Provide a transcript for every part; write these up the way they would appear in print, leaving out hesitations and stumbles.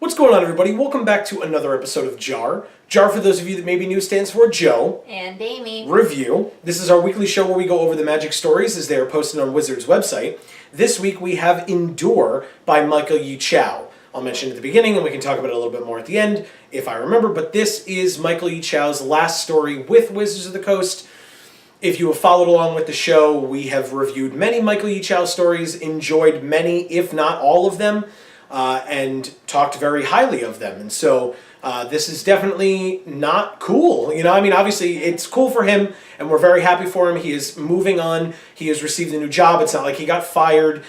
What's going on, everybody? Welcome back to another episode of JaAR. JaAR, for those of you that may be new, stands for Joe. And Amy. Review. This is our weekly show where we go over the magic stories as they are posted on Wizard's website. This week we have Endure by Michael Yi Chow. I'll mention it at the beginning and we can talk about it a little bit more at the end if I remember, but this is Michael Yi Chow's last story with Wizards of the Coast. If you have followed along with the show, we have reviewed many Michael Yi Chow stories, enjoyed many, if not all of them, and talked very highly of them. And so this is definitely not cool. You know, I mean, obviously it's cool for him and we're very happy for him. He is moving on. He has received a new job. It's not like he got fired.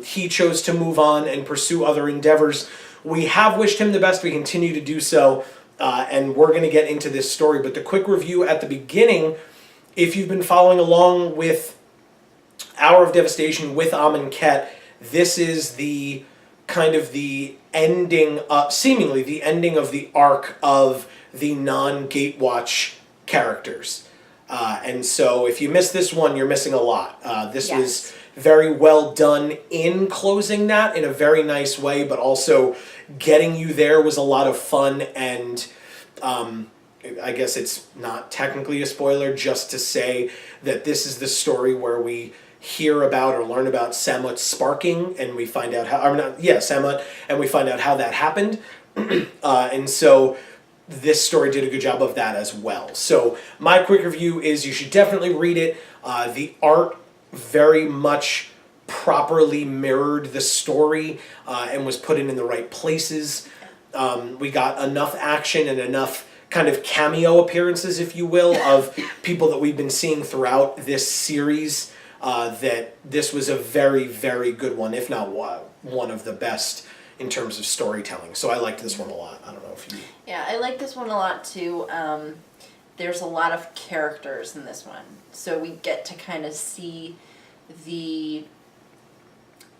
He chose to move on and pursue other endeavors. We have wished him the best. We continue to do so. And we're going to get into this story. But the quick review at the beginning, if you've been following along with Hour of Devastation with Amonkhet, this is the kind of the ending, seemingly the ending of the arc of the non-Gatewatch characters. And so if you miss this one, you're missing a lot. This was very well done in closing that in a very nice way, but also getting you there was a lot of fun. And I guess it's not technically a spoiler just to say that this is the story where we hear about or learn about Samut sparking, and we find out how, Samut, and we find out how that happened. And so this story did a good job of that as well. So my quick review is you should definitely read it. The art very much properly mirrored the story and was put in the right places. We got enough action and enough kind of cameo appearances, if you will, of people that we've been seeing throughout this series. That this was a very, very good one, if not one of the best in terms of storytelling. So I liked this one a lot. I don't know if you... Yeah, I like this one a lot too. There's a lot of characters in this one. So we get to kind of see the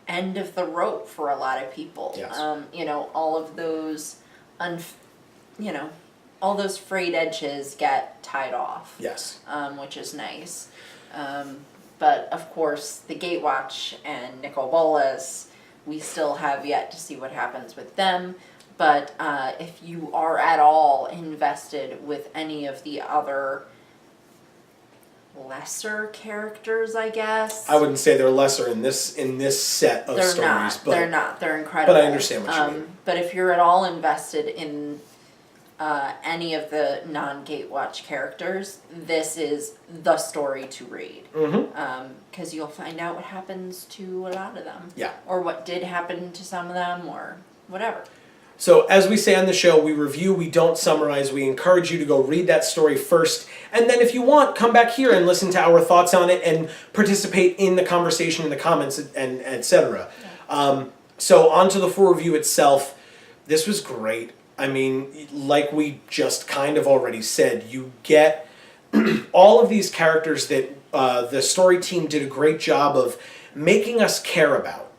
end of the rope for a lot of people. Yes. You know, all of those, all those frayed edges get tied off. Yes. Which is nice. But, of course, the Gatewatch and Nicol Bolas, we still have yet to see what happens with them. But if you are at all invested with any of the other lesser characters, I guess. I wouldn't say they're lesser in this set of stories. They're not. They're incredible. But I understand what you mean. But if you're at all invested in any of the non-Gatewatch characters, this is the story to read. Because you'll find out what happens to a lot of them. Yeah. Or what did happen to some of them, or whatever. So as we say on the show, we review, we don't summarize. We encourage you to go read that story first. And then if you want, come back here and listen to our thoughts on it and participate in the conversation in the comments and etc. Yeah. So on to the full review itself. This was great. I mean, like we just kind of already said, you get all of these characters that the story team did a great job of making us care about.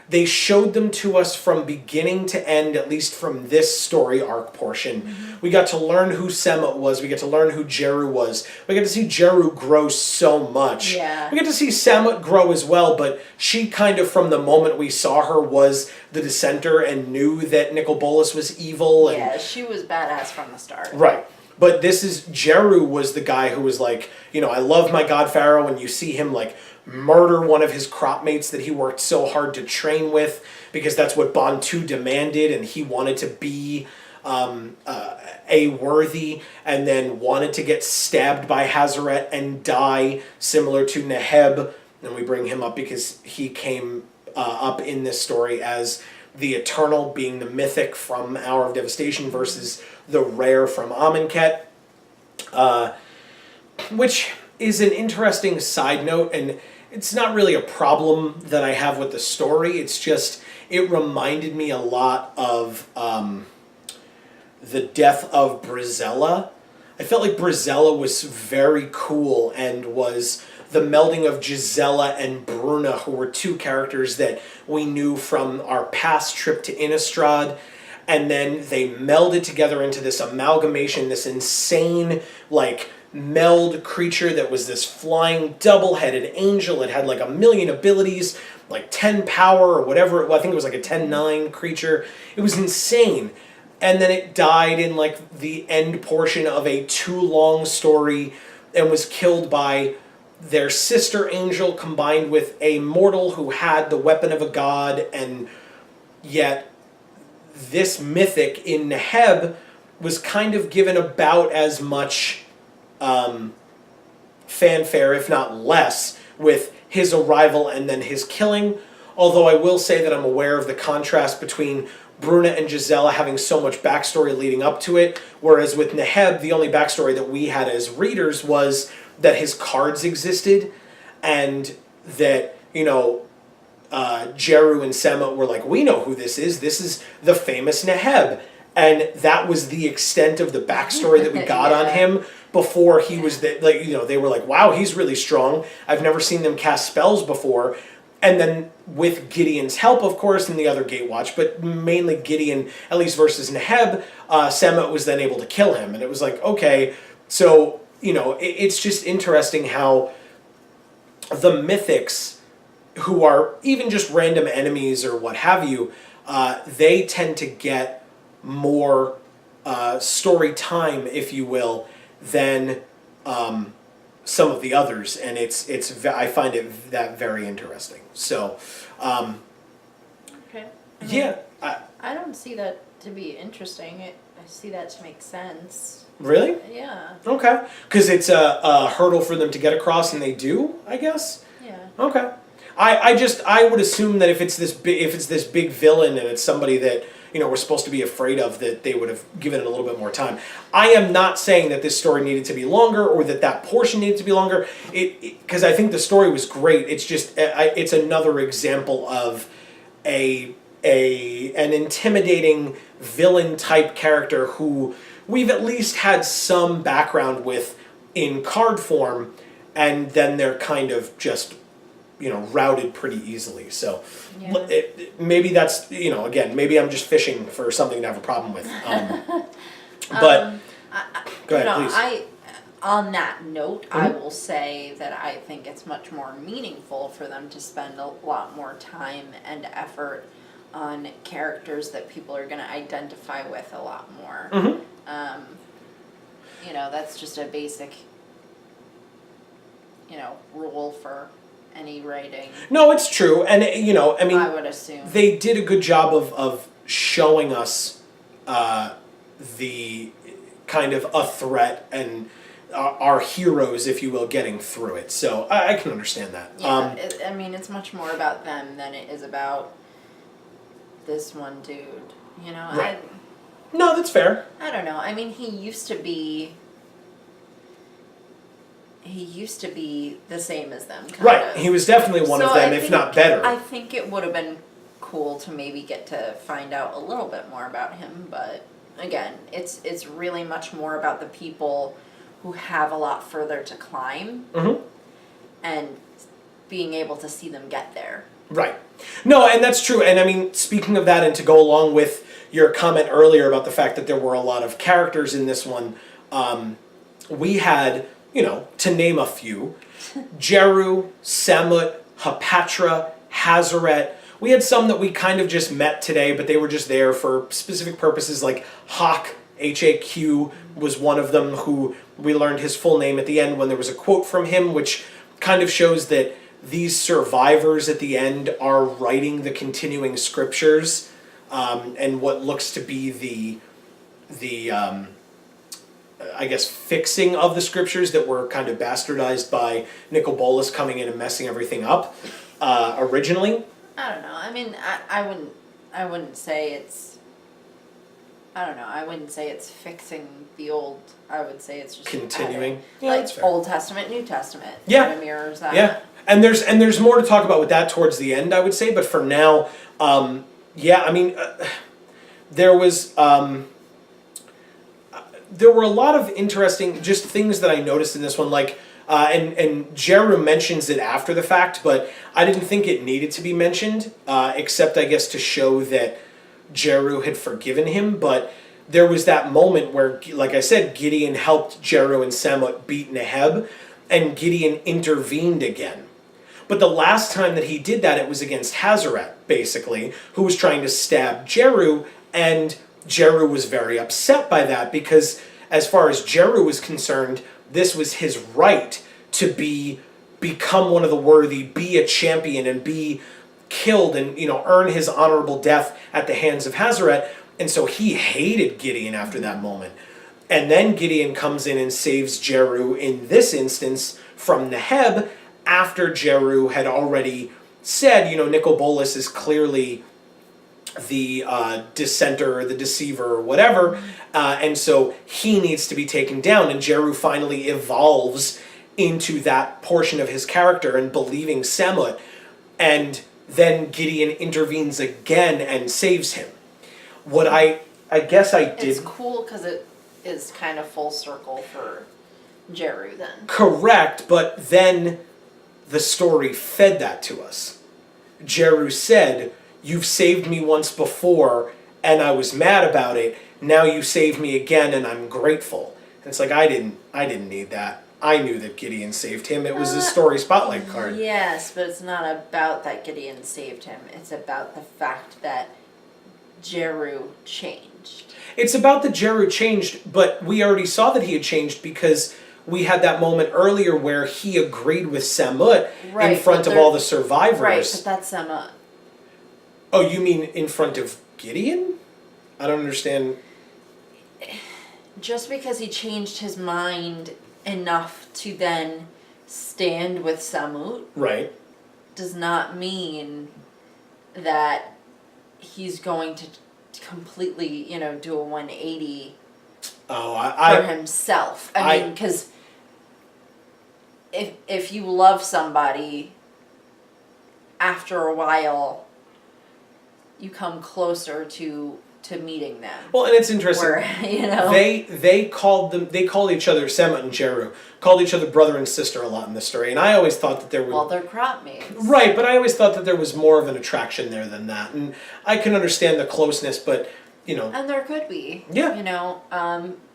They showed them to us from beginning to end, at least from this story arc portion. We got to learn who Samut was. We got to learn who Jeru was. We got to see Jeru grow so much. Yeah. We got to see Samut grow as well, but she kind of, from the moment we saw her, was the dissenter and knew that Nicol Bolas was evil. And, yeah, she was badass from the start. Right. But this is, Jeru was the guy who was like, you know, I love my god Pharaoh, and you see him like murder one of his crop mates that he worked so hard to train with because that's what Bantu demanded, and he wanted to be a worthy, and then wanted to get stabbed by Hazaret and die, similar to Neheb. And we bring him up because he came up in this story as the Eternal, being the mythic from Hour of Devastation versus the rare from Amonkhet, which is an interesting side note, and it's not really a problem that I have with the story. It's just, it reminded me a lot of the death of Brizella. I felt like Brizella was very cool and was the melding of Gisela and Bruna, who were two characters that we knew from our past trip to Innistrad. And then they melded together into this amalgamation, this insane, like, meld creature that was this flying double-headed angel. It had like a million abilities. like 10 power or whatever. Well, I think it was like a 10-9 creature. It was insane. And then it died in like the end portion of a too long story and was killed by their sister angel combined with a mortal who had the weapon of a god. And yet this mythic in Neheb was kind of given about as much fanfare, if not less, with his arrival and then his killing. Although I will say that I'm aware of the contrast between Bruna and Gisela having so much backstory leading up to it, whereas with Neheb, the only backstory that we had as readers was that his cards existed, and that, you know, Jeru and Samut were like, we know who this is. This is the famous Neheb. And that was the extent of the backstory that we got on him before he was, like, you know, they were like, wow, he's really strong. I've never seen them cast spells before. And then with Gideon's help, of course, and the other Gatewatch, but mainly Gideon, at least versus Neheb, Samut was then able to kill him. And it was like, okay, so, you know, it's just interesting how the mythics, who are even just random enemies or what have you, they tend to get more story time, if you will, than some of the others, and I find it that very interesting. So, okay. Yeah, I don't see that to be interesting. I see that to make sense. Really? Yeah. Okay, because it's a hurdle for them to get across, and they do, I guess. Yeah. Okay. I would assume that if it's this big villain and it's somebody that, you know, we're supposed to be afraid of, that they would have given it a little bit more time. I am not saying that this story needed to be longer or that portion needed to be longer, because I think the story was great. It's just it's another example of an intimidating villain type character who we've at least had some background with in card form, and then they're kind of just, you know, routed pretty easily. So Yeah. maybe that's, you know, again, maybe I'm just fishing for something to have a problem with. But go ahead, please. On that note, I will say that I think it's much more meaningful for them to spend a lot more time and effort on characters that people are going to identify with a lot more. You know, that's just a basic, you know, rule for any writing. No, it's true. And, you know, I mean, I would assume they did a good job of showing us the kind of a threat and our heroes, if you will, getting through it. So I can understand that. Yeah, I mean, it's much more about them than it is about this one dude. You know, right. No, that's fair. I don't know. I mean, he used to be the same as them. Right. Of. He was definitely one of them, if not better. I think it would have been cool to maybe get to find out a little bit more about him, but again, it's really much more about the people who have a lot further to climb and being able to see them get there. Right. No, and that's true. And I mean, speaking of that, and to go along with your comment earlier about the fact that there were a lot of characters in this one, we had, you know, to name a few, Jeru, Samut, Hapatra, Hazaret. We had some that we kind of just met today, but they were just there for specific purposes, like Hawk, H-A-Q, was one of them, who we learned his full name at the end when there was a quote from him, which kind of shows that these survivors at the end are writing the continuing scriptures, and what looks to be the I guess, fixing of the scriptures that were kind of bastardized by Nicol Bolas coming in and messing everything up originally. I don't know. I mean, I wouldn't say it's. I don't know. I wouldn't say it's fixing the old. I would say it's just continuing. Yeah, like that's fair. Old Testament, New Testament. Yeah, kind of mirrors that. Yeah, and there's more to talk about with that towards the end, I would say. But for now, yeah, I mean, there was. There were a lot of interesting just things that I noticed in this one, like, and Jeru mentions it after the fact, but I didn't think it needed to be mentioned, except I guess to show that Jeru had forgiven him. But there was that moment where, like I said, Gideon helped Jeru and Samut beat Neheb, and Gideon intervened again. But the last time that he did that, it was against Hazaret, basically, who was trying to stab Jeru, and Jeru was very upset by that because, as far as Jeru was concerned, this was his right to become one of the worthy, be a champion, and be killed and, earn his honorable death at the hands of Hazaret. And so he hated Gideon after that moment. And then Gideon comes in and saves Jeru in this instance from Neheb, after Jeru had already said, Nicobolus is clearly the dissenter, or the deceiver, or whatever, and so he needs to be taken down. And Jeru finally evolves into that portion of his character and believing Samut, and then Gideon intervenes again and saves him. What I guess I did... It's cool because it is kind of full circle for Jeru then. Correct, but then the story fed that to us. Jeru said, "You've saved me once before, and I was mad about it. Now you saved me again, and I'm grateful." And it's like, I didn't need that. I knew that Gideon saved him. It was a story spotlight card. Yes, but it's not about that Gideon saved him. It's about the fact that Jeru changed. It's about that Jeru changed, but we already saw that he had changed because we had that moment earlier where he agreed with Samut in front of all the survivors. Right, but that's Samut. Oh, you mean in front of Gideon? I don't understand. Just because he changed his mind enough to then stand with Samut, right, does not mean that he's going to completely, do a 180 for himself. I mean, because if you love somebody, after a while, you come closer to meeting them. Well, and it's interesting. Where, they called each other, Samut and Jeru, called each other brother and sister a lot in this story, and I always thought that there would... Well, they're crop mates. Right, but I always thought that there was more of an attraction there than that, and I can understand the closeness, but, And there could be. Yeah.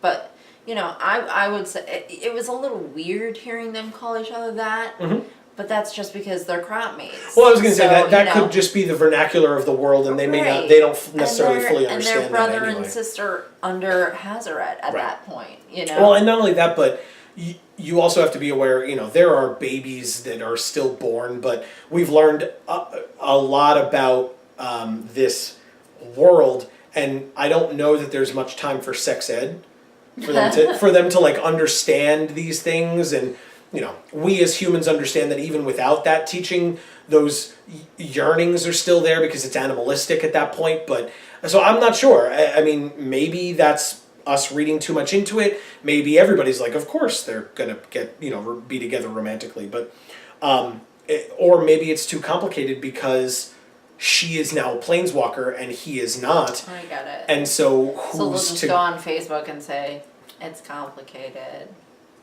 But, I would say, it was a little weird hearing them call each other that, but that's just because they're crop mates. Well, I was going to say that could just be the vernacular of the world, and they they don't necessarily fully understand that and they're brother anyway. and sister under Hazaret at that point, Well, and not only that, but you also have to be aware, there are babies that are still born, but we've learned a lot about this world, and I don't know that there's much time for sex ed for them to like understand these things. And we as humans understand that even without that teaching, those yearnings are still there because it's animalistic at that point. But so I'm not sure. I mean, maybe that's us reading too much into it. Maybe everybody's like, of course they're gonna get be together romantically, but or maybe it's too complicated because she is now a planeswalker and he is not. I got it. And so who's they'll just go on Facebook and say it's complicated.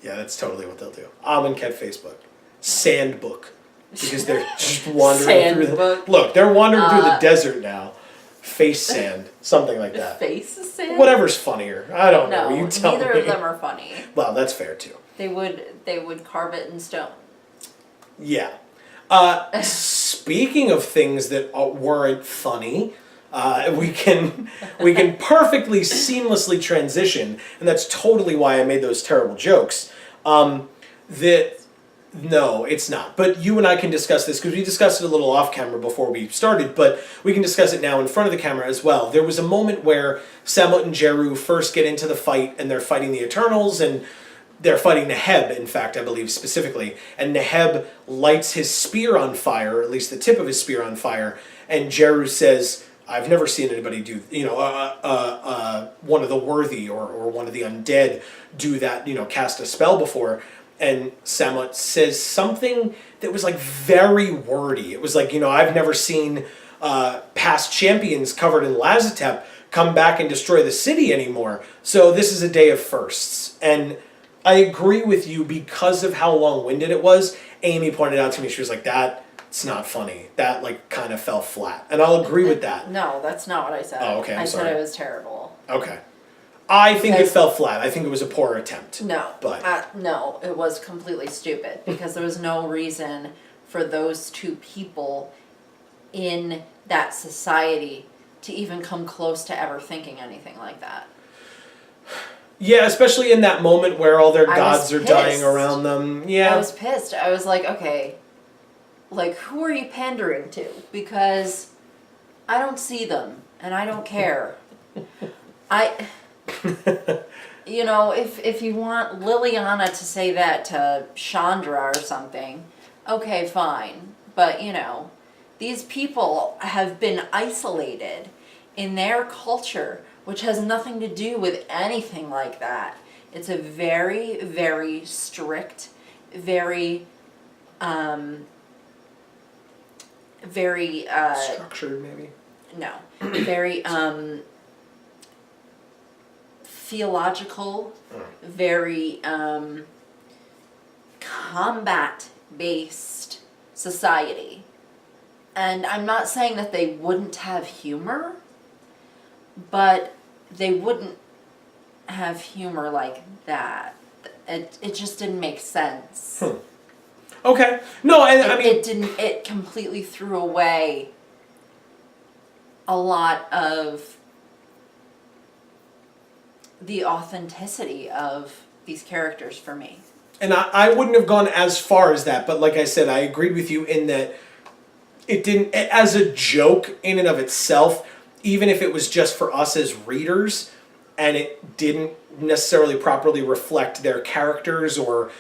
Yeah, that's totally what they'll do. Amonkhet Facebook, Sandbook, because they're just wandering through the... Look, they're wandering through the desert now. Face sand, something like that. Face sand? Whatever's funnier. I don't know. You tell neither me. of them are funny. Well, that's fair too. They would carve it in stone. Yeah. Speaking of things that weren't funny, we can perfectly seamlessly transition, and that's totally why I made those terrible jokes. No, it's not. But you and I can discuss this because we discussed it a little off camera before we started, but we can discuss it now in front of the camera as well. There was a moment where Samut and Jeru first get into the fight, and they're fighting the Eternals, and they're fighting Neheb, in fact, I believe specifically. And Neheb lights his spear on fire, or at least the tip of his spear on fire, and Jeru says, I've never seen anybody do, one of the worthy or one of the undead do that, cast a spell before. And Samut says something that was like very wordy. It was like, I've never seen past champions covered in Lazotep come back and destroy the city anymore. So this is a day of firsts. And I agree with you because of how long-winded it was. Amy pointed out to me, she was like, it's not funny. That like kind of fell flat. And I'll agree with that. No, that's not what I said. Oh, okay, I sorry. said it was terrible. Okay. I think it fell flat. I think it was a poor attempt. No. But No, it was completely stupid because there was no reason for those two people in that society to even come close to ever thinking anything like that. Yeah, especially in that moment where all their gods are pissed. dying around them. Yeah. I was pissed. I was like, okay, like, who are you pandering to? Because I don't see them, and I don't care. You know, if you want Liliana to say that to Chandra or something, okay, fine. But, you know, these people have been isolated in their culture, which has nothing to do with anything like that. It's a very, very strict, very, structured, maybe? No. Very, theological, very, combat-based society. And I'm not saying that they wouldn't have humor, but they wouldn't have humor like that. It just didn't make sense. Okay. No, and I mean... It completely threw away a lot of the authenticity of these characters for me. And I wouldn't have gone as far as that, but like I said, I agreed with you in that it didn't, as a joke in and of itself, even if it was just for us as readers, and it didn't necessarily properly reflect their characters or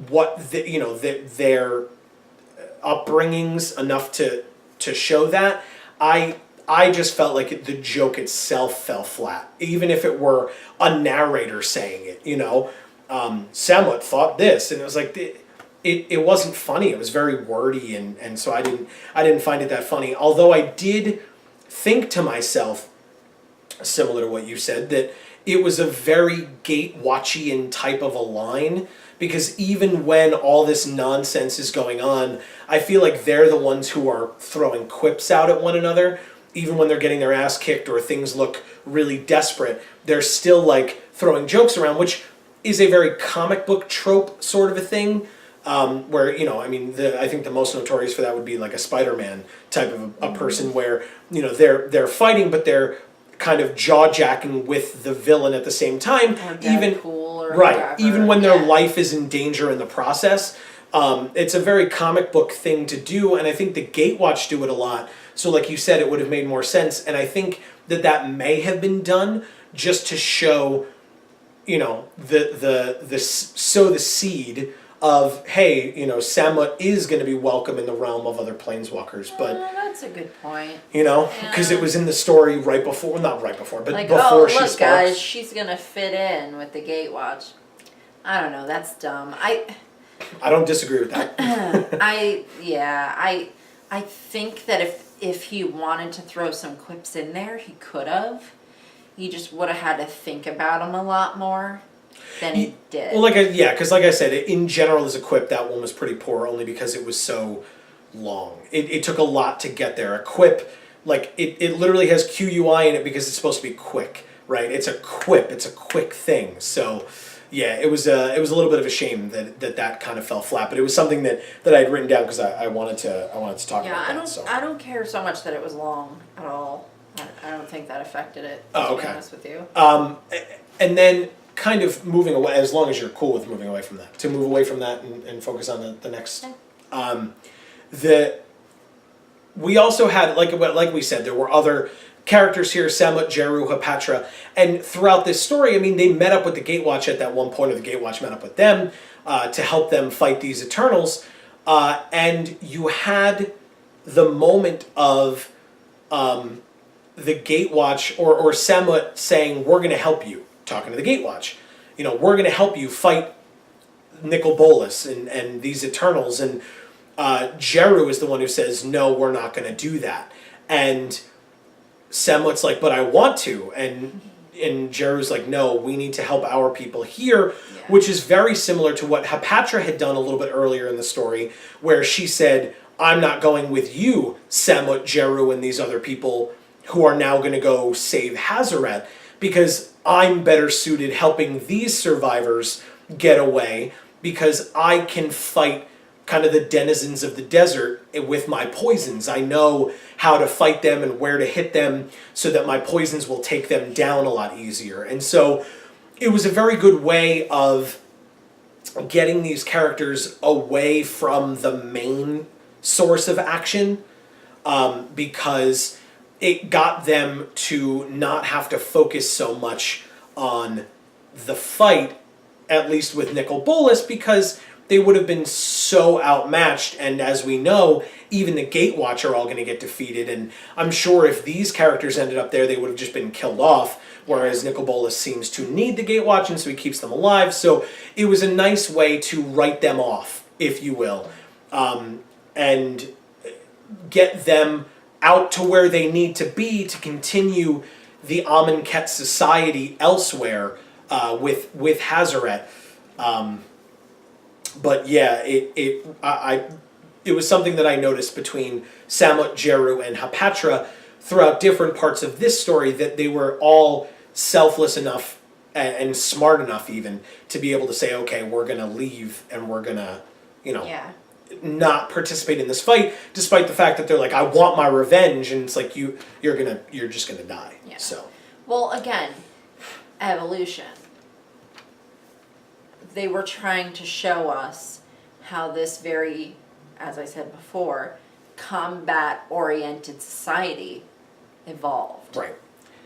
what their upbringings enough to show that, I just felt like the joke itself fell flat, even if it were a narrator saying it. You know, Samut thought this, and it was like it wasn't funny. It was very wordy, and so I didn't find it that funny. Although I did think to myself, similar to what you said, that it was a very Gatewatchian type of a line, because even when all this nonsense is going on, I feel like they're the ones who are throwing quips out at one another. Even when they're getting their ass kicked or things look really desperate, they're still like throwing jokes around, which is a very comic book trope sort of a thing. Where, you know, I mean, I think the most notorious for that would be like a Spider-Man type of a person where, you know, they're fighting, but they're kind of jaw-jacking with the villain at the same time. Or Deadpool or right, whatever. even when their life is in danger in the process. It's a very comic book thing to do, and I think the Gatewatch do it a lot. So like you said, it would have made more sense, and I think that may have been done just to show, you know, sow the seed of, hey, you know, Samut is going to be welcome in the realm of other planeswalkers, but that's a good point. you know, because it was in the story right before, not right before, but like, before she look, sparks. guys, she's gonna fit in with the Gatewatch. I don't know. That's dumb. I don't disagree with that. I think that if he wanted to throw some quips in there, he could have. He just would have had to think about them a lot more than he did. Well, because like I said, in general as a quip, that one was pretty poor only because it was so long. It took a lot to get there. A quip, like, it literally has QUI in it because it's supposed to be quick, right? It's a quip. It's a quick thing. So, yeah, it was a little bit of a shame that kind of fell flat, but it was something that I'd written down because I wanted to talk about that. Yeah, I don't care so much that it was long at all. I don't think that affected it, to be honest with you. And then kind of moving away, as long as you're cool with moving away from that, to move away from that and focus on the next. We also had, like we said, there were other characters here, Samut, Jeru, Hapatra, and throughout this story, I mean, they met up with the Gatewatch at that one point, or the Gatewatch met up with them to help them fight these Eternals, and you had the moment of the Gatewatch, or Samut saying, we're going to help you, talking to the Gatewatch. You know, we're going to help you fight Nicol Bolas and these Eternals, and Jeru is the one who says, no, we're not going to do that. And Samut's like, but I want to. And Jeru's like, no, we need to help our people here, which is very similar to what Hapatra had done a little bit earlier in the story, where she said, I'm not going with you, Samut, Jeru, and these other people who are now going to go save Hazaret, because I'm better suited helping these survivors get away, because I can fight kind of the denizens of the desert with my poisons. I know how to fight them and where to hit them so that my poisons will take them down a lot easier. And so it was a very good way of getting these characters away from the main source of action, because it got them to not have to focus so much on the fight, at least with Nicol Bolas, because they would have been so outmatched, and as we know, even the Gatewatch are all going to get defeated, and I'm sure if these characters ended up there, they would have just been killed off, whereas Nicol Bolas seems to need the Gatewatch, and so he keeps them alive, so it was a nice way to write them off, if you will, and get them out to where they need to be to continue the Amonkhet society elsewhere with Hazaret. But yeah, it was something that I noticed between Samut, Jeru, and Hapatra throughout different parts of this story, that they were all selfless enough and smart enough even to be able to say, okay, we're going to leave and we're going to, not participate in this fight, despite the fact that they're like, I want my revenge, and it's like you're just gonna die. Yeah. So. Well, again, evolution. They were trying to show us how this very, as I said before, combat-oriented society evolved. Right.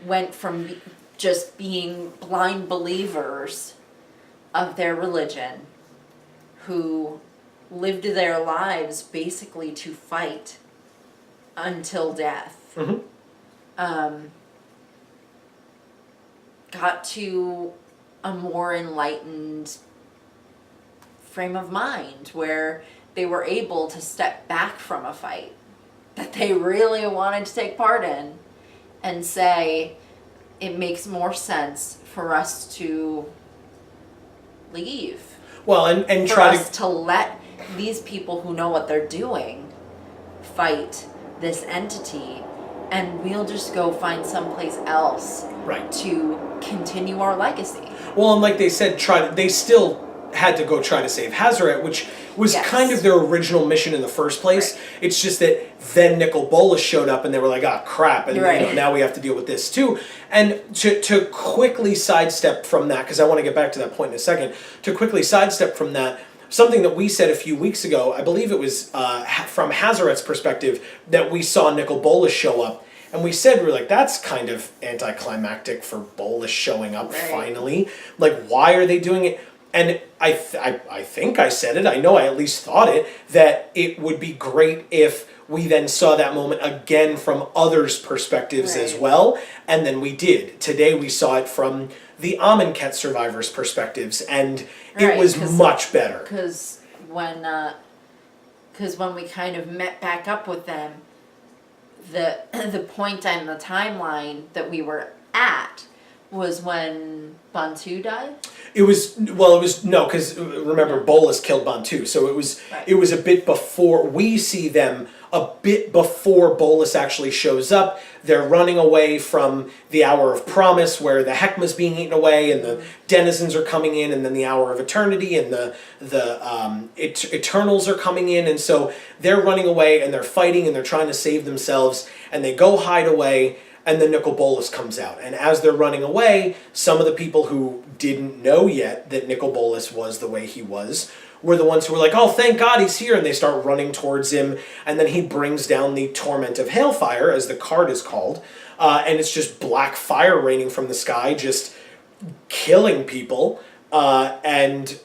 Went from just being blind believers of their religion, who lived their lives basically to fight until death. Mm-hmm. Got to a more enlightened frame of mind where they were able to step back from a fight that they really wanted to take part in and say, it makes more sense for us to leave. Well, and for try us to let these people who know what they're doing fight this entity, and we'll just go find someplace else right to continue our legacy. Well, and like they said, they still had to go try to save Hazaret, which was Yes. kind of their original mission in the first place. Right. It's just that then Nicol Bolas showed up and they were like, ah, crap, and Right. now we have to deal with this too. And to quickly sidestep from that, because I want to get back to that point in a second, to quickly sidestep from that, something that we said a few weeks ago, I believe it was from Hazaret's perspective, that we saw Nicol Bolas show up. And we said, we were like, that's kind of anticlimactic for Bolas showing up finally. Like, why are they doing it? And I think I said it, I know I at least thought it, that it would be great if we then saw that moment again from others' perspectives as well. And then we did. Today we saw it from the Amonkhet survivors' perspectives, and it was much better. Because when we kind of met back up with them, the point on the timeline that we were at was when Bantu died. Because remember, Bolas killed Bantu, so it was a bit before we see them. A bit before Bolas actually shows up, they're running away from the Hour of Promise, where the Heckma's being eaten away, and the denizens are coming in, and then the Hour of Eternity, and the Eternals are coming in, and so they're running away, and they're fighting, and they're trying to save themselves, and they go hide away, and then Nicol Bolas comes out. And as they're running away, some of the people who didn't know yet that Nicol Bolas was the way he was were the ones who were like, oh, thank God he's here, and they start running towards him, and then he brings down the Torment of Hailfire, as the card is called, and it's just black fire raining from the sky, just killing people, and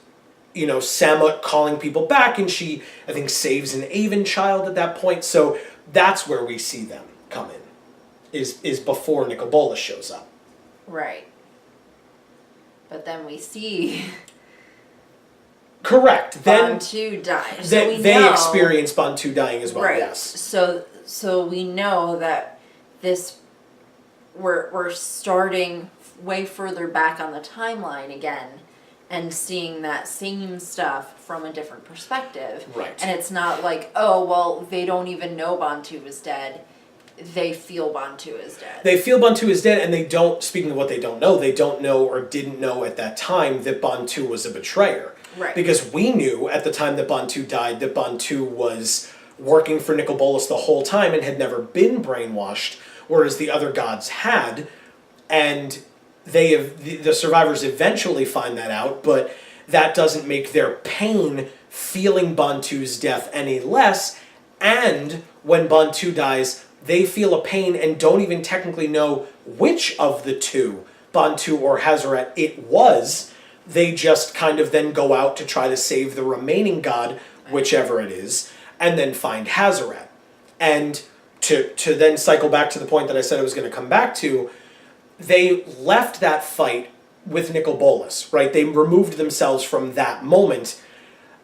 Samut calling people back, and she, I think, saves an Avon child at that point, so that's where we see them come in, is before Nicol Bolas shows up. Right. But then we see correct. Then Bantu dies. They experience Bantu dying as well. Right. Yes. So we know that we're starting way further back on the timeline again, and seeing that same stuff from a different perspective. Right. And it's not like, oh well, they don't even know Bantu is dead. They feel Bantu is dead. They feel Bantu is dead, and they don't, speaking of what they don't know or didn't know at that time that Bantu was a betrayer. Right. Because we knew at the time that Bantu died that Bantu was working for Nicol Bolas the whole time and had never been brainwashed, whereas the other gods had. And the survivors eventually find that out, but that doesn't make their pain feeling Bantu's death any less. And when Bantu dies, they feel a pain and don't even technically know which of the two, Bantu or Hazaret, it was. They just kind of then go out to try to save the remaining god, whichever it is, and then find Hazaret. And to then cycle back to the point that I said I was going to come back to, they left that fight with Nicol Bolas, right? They removed themselves from that moment,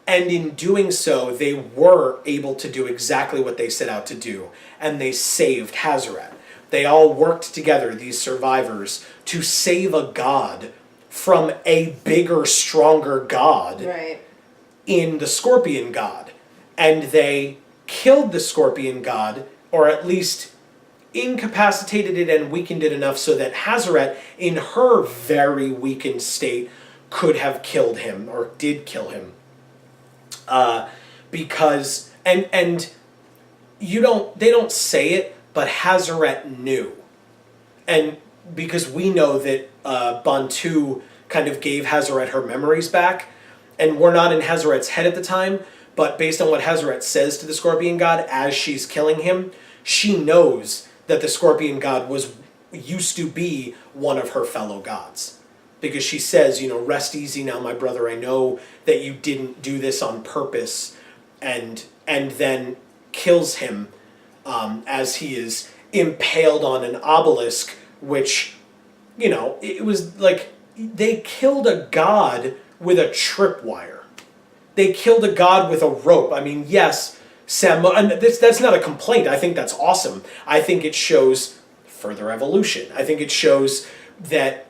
and in doing so, they were able to do exactly what they set out to do, and they saved Hazaret. They all worked together, these survivors, to save a god from a bigger, stronger god Right. in the Scorpion God. And they killed the Scorpion God, or at least incapacitated it and weakened it enough so that Hazaret, in her very weakened state, could have killed him, or did kill him. Because, and they don't say it, but Hazaret knew. And because we know that Bantu kind of gave Hazaret her memories back, and we're not in Hazaret's head at the time, but based on what Hazaret says to the Scorpion God as she's killing him, she knows that the Scorpion God used to be one of her fellow gods. Because she says, rest easy now, my brother, I know that you didn't do this on purpose, and then kills him as he is impaled on an obelisk, which, it was like, they killed a god with a tripwire. They killed a god with a rope. I mean, yes, Samut, and that's not a complaint. I think that's awesome. I think it shows further evolution. I think it shows that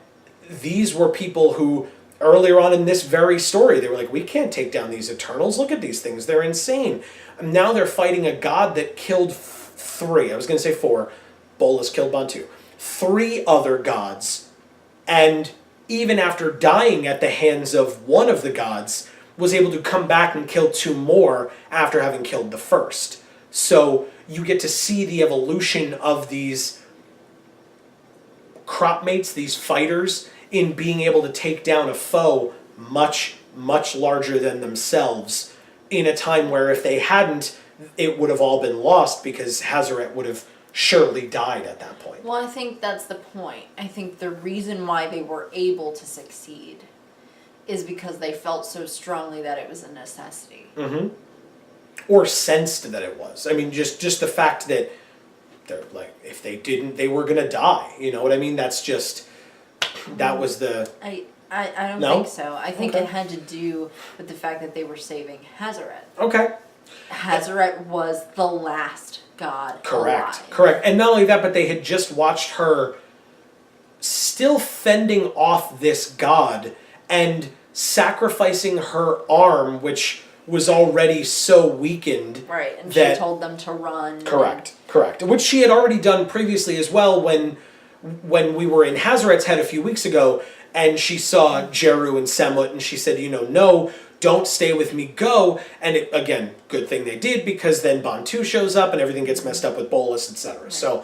these were people who, earlier on in this very story, they were like, we can't take down these Eternals. Look at these things. They're insane. And now they're fighting a god that killed three. I was going to say four. Bolas killed Bantu. 3 other gods. And even after dying at the hands of one of the gods, was able to come back and kill 2 more after having killed the first. So you get to see the evolution of these crop mates, these fighters, in being able to take down a foe much, much larger than themselves in a time where if they hadn't, it would have all been lost because Hazaret would have surely died at that point. Well, I think that's the point. I think the reason why they were able to succeed is because they felt so strongly that it was a necessity. Mm-hmm. Or sensed that it was. I mean, just the fact that they're like, if they didn't, they were gonna die. You know what I mean? That's just, that was the... I don't No? think so. I think Okay. it had to do with the fact that they were saving Hazaret. Okay. Hazaret was the last god alive. Correct. And not only that, but they had just watched her still fending off this god and sacrificing her arm, which was already so weakened. Right, and that, she told them to run. Correct. Which she had already done previously as well when we were in Hazaret's head a few weeks ago, and she saw Jeru and Samut, and she said, no, don't stay with me, go. And again, good thing they did, because then Bantu shows up and everything gets messed up with Bolas, etc. Right. So,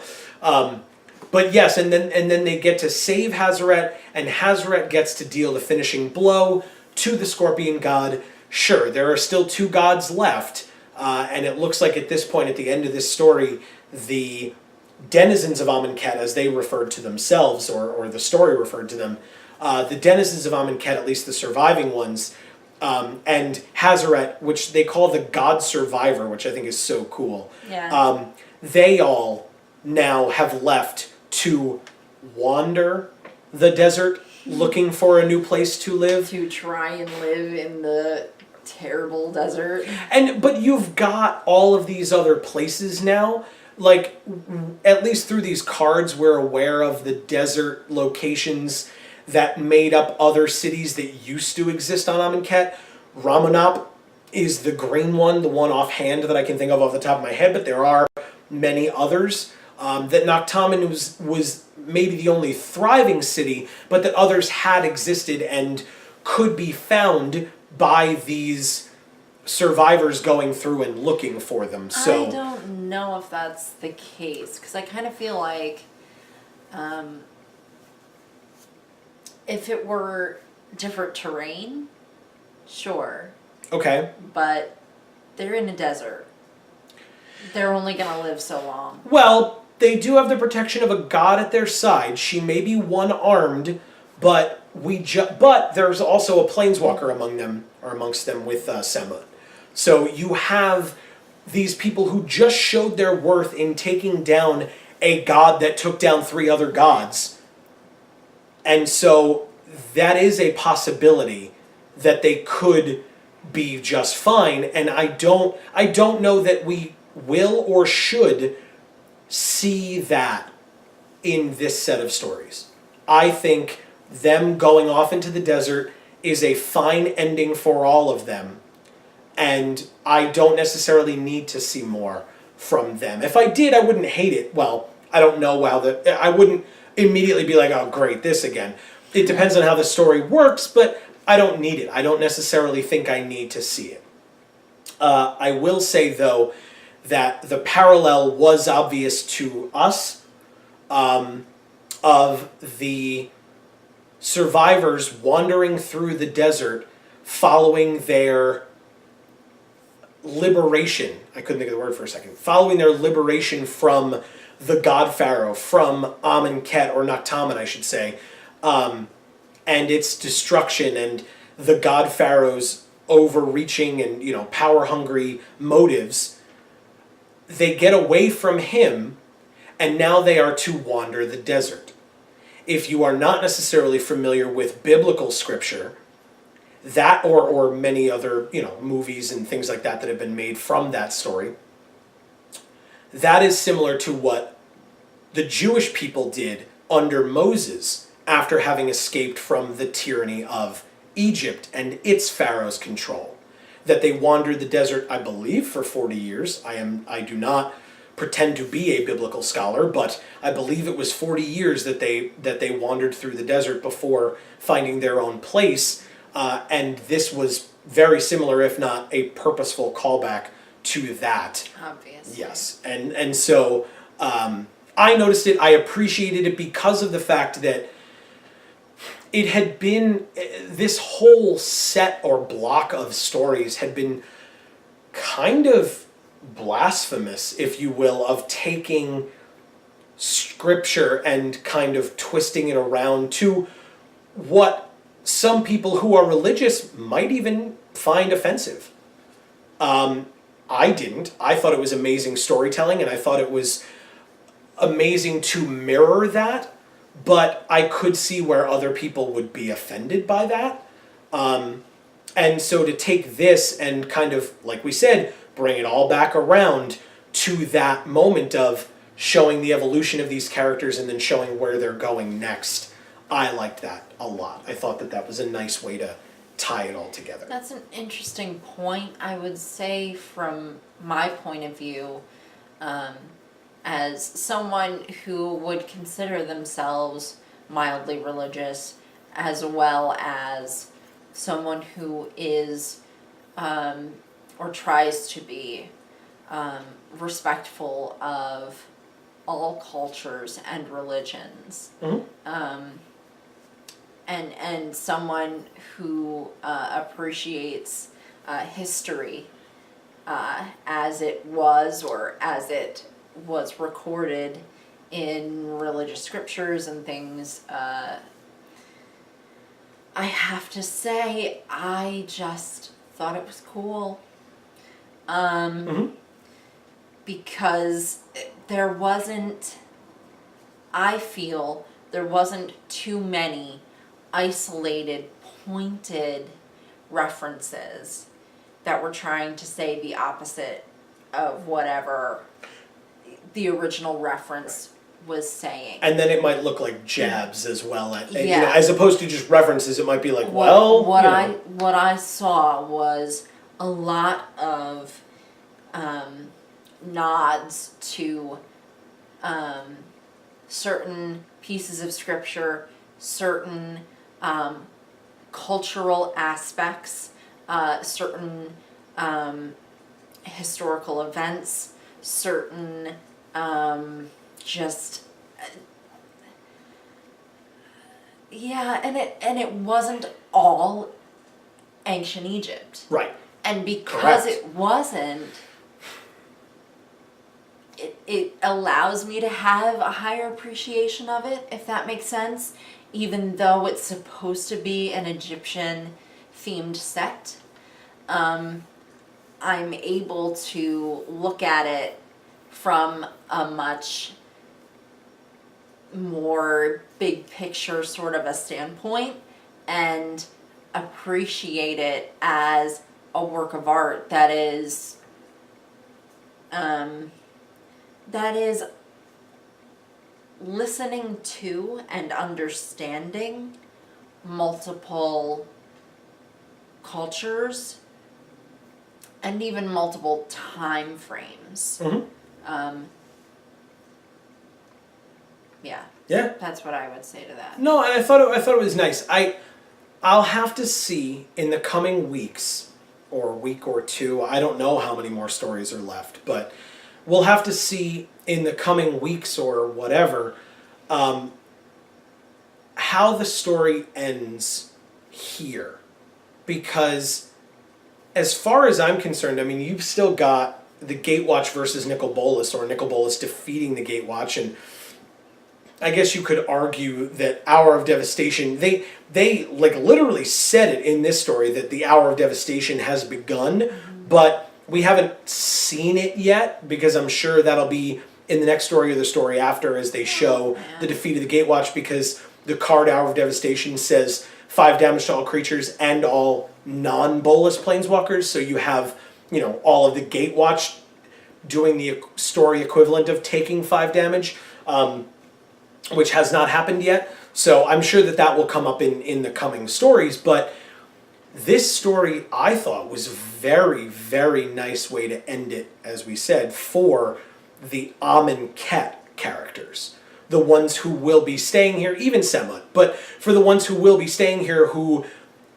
but yes, and then they get to save Hazaret, and Hazaret gets to deal the finishing blow to the Scorpion God. Sure, there are still 2 gods left, and it looks like at this point, at the end of this story, the denizens of Amonkhet, as they referred to themselves, or the story referred to them, the denizens of Amonkhet, at least the surviving ones, and Hazaret, which they call the God Survivor, which I think is so cool. Yeah. They all now have left to wander the desert looking for a new place to live. To try and live in the terrible desert. But you've got all of these other places now. Like, at least through these cards, we're aware of the desert locations that made up other cities that used to exist on Amonkhet. Ramonop is the green one, the one offhand that I can think of off the top of my head, but there are many others. That Noctamen was maybe the only thriving city, but that others had existed and could be found by these survivors going through and looking for them. So I don't know if that's the case, because I kind of feel like if it were different terrain, sure. Okay. But they're in a desert. They're only going to live so long. Well, they do have the protection of a god at their side. She may be one-armed, but but there's also a planeswalker amongst them with Samut. So you have these people who just showed their worth in taking down a god that took down 3 other gods. And so that is a possibility that they could be just fine, and I don't know that we will or should see that in this set of stories. I think them going off into the desert is a fine ending for all of them, and I don't necessarily need to see more from them. If I did, I wouldn't hate it. Well, I don't know how I wouldn't immediately be like, oh great, this again. It depends on how the story works, but I don't need it. I don't necessarily think I need to see it. I will say, though, that the parallel was obvious to us of the survivors wandering through the desert following their liberation. I couldn't think of the word for a second. Following their liberation from the God Pharaoh, from Amonkhet, or Naktaman, I should say, and its destruction and the God Pharaoh's overreaching and, power-hungry motives. They get away from him, and now they are to wander the desert. If you are not necessarily familiar with biblical scripture, that or many other, movies and things like that have been made from that story, that is similar to what the Jewish people did under Moses after having escaped from the tyranny of Egypt and its pharaoh's control. That they wandered the desert, I believe, for 40 years. I do not pretend to be a biblical scholar, but I believe it was 40 years that they wandered through the desert before finding their own place. And this was very similar, if not a purposeful callback to that. Obviously. Yes. And so I noticed it. I appreciated it because of the fact that it had been, this whole set or block of stories had been kind of blasphemous, if you will, of taking scripture and kind of twisting it around to what some people who are religious might even find offensive. I didn't. I thought it was amazing storytelling, and I thought it was amazing to mirror that. But I could see where other people would be offended by that. And so to take this and kind of, like we said, bring it all back around to that moment of showing the evolution of these characters and then showing where they're going next, I liked that a lot. I thought that was a nice way to tie it all together. That's an interesting point. I would say from my point of view, as someone who would consider themselves mildly religious, as well as someone who is, or tries to be, respectful of all cultures and religions. Mm-hmm. And someone who appreciates history as it was, or as it was recorded in religious scriptures and things, I have to say, I just thought it was cool. Because I feel there wasn't too many isolated, pointed references that were trying to say the opposite of whatever the original reference was saying. And then it might look like jabs as well. Yeah. As opposed to just references, it might be like, what I saw was a lot of nods to certain pieces of scripture, certain cultural aspects certain historical events, certain just yeah, and it wasn't all ancient Egypt. Right. And because Correct. it wasn't, it allows me to have a higher appreciation of it, if that makes sense, even though it's supposed to be an Egyptian themed set. I'm able to look at it from a much more big picture sort of a standpoint and appreciate it as a work of art that is listening to and understanding multiple cultures and even multiple time frames. Yeah. Yeah. That's what I would say to that. No, and I thought it was nice. I'll have to see in the coming weeks or a week or two. I don't know how many more stories are left, but we'll have to see in the coming weeks or whatever how the story ends here. Because as far as I'm concerned, I mean, you've still got the Gatewatch versus Nicol Bolas, or Nicol Bolas defeating the Gatewatch, and I guess you could argue that Hour of Devastation, they like literally said it in this story that the Hour of Devastation has begun, but we haven't seen it yet, because I'm sure that'll be in the next story or the story after as they show the defeat of the Gatewatch, because the card Hour of Devastation says 5 damage to all creatures and all non-Bolas planeswalkers, so you have, you know, all of the Gatewatch doing the story equivalent of taking 5 damage, which has not happened yet. So I'm sure that will come up in the coming stories, but this story I thought was very, very nice way to end it, as we said, for the Amonkhet characters. The ones who will be staying here, even Samut, but for the ones who will be staying here who,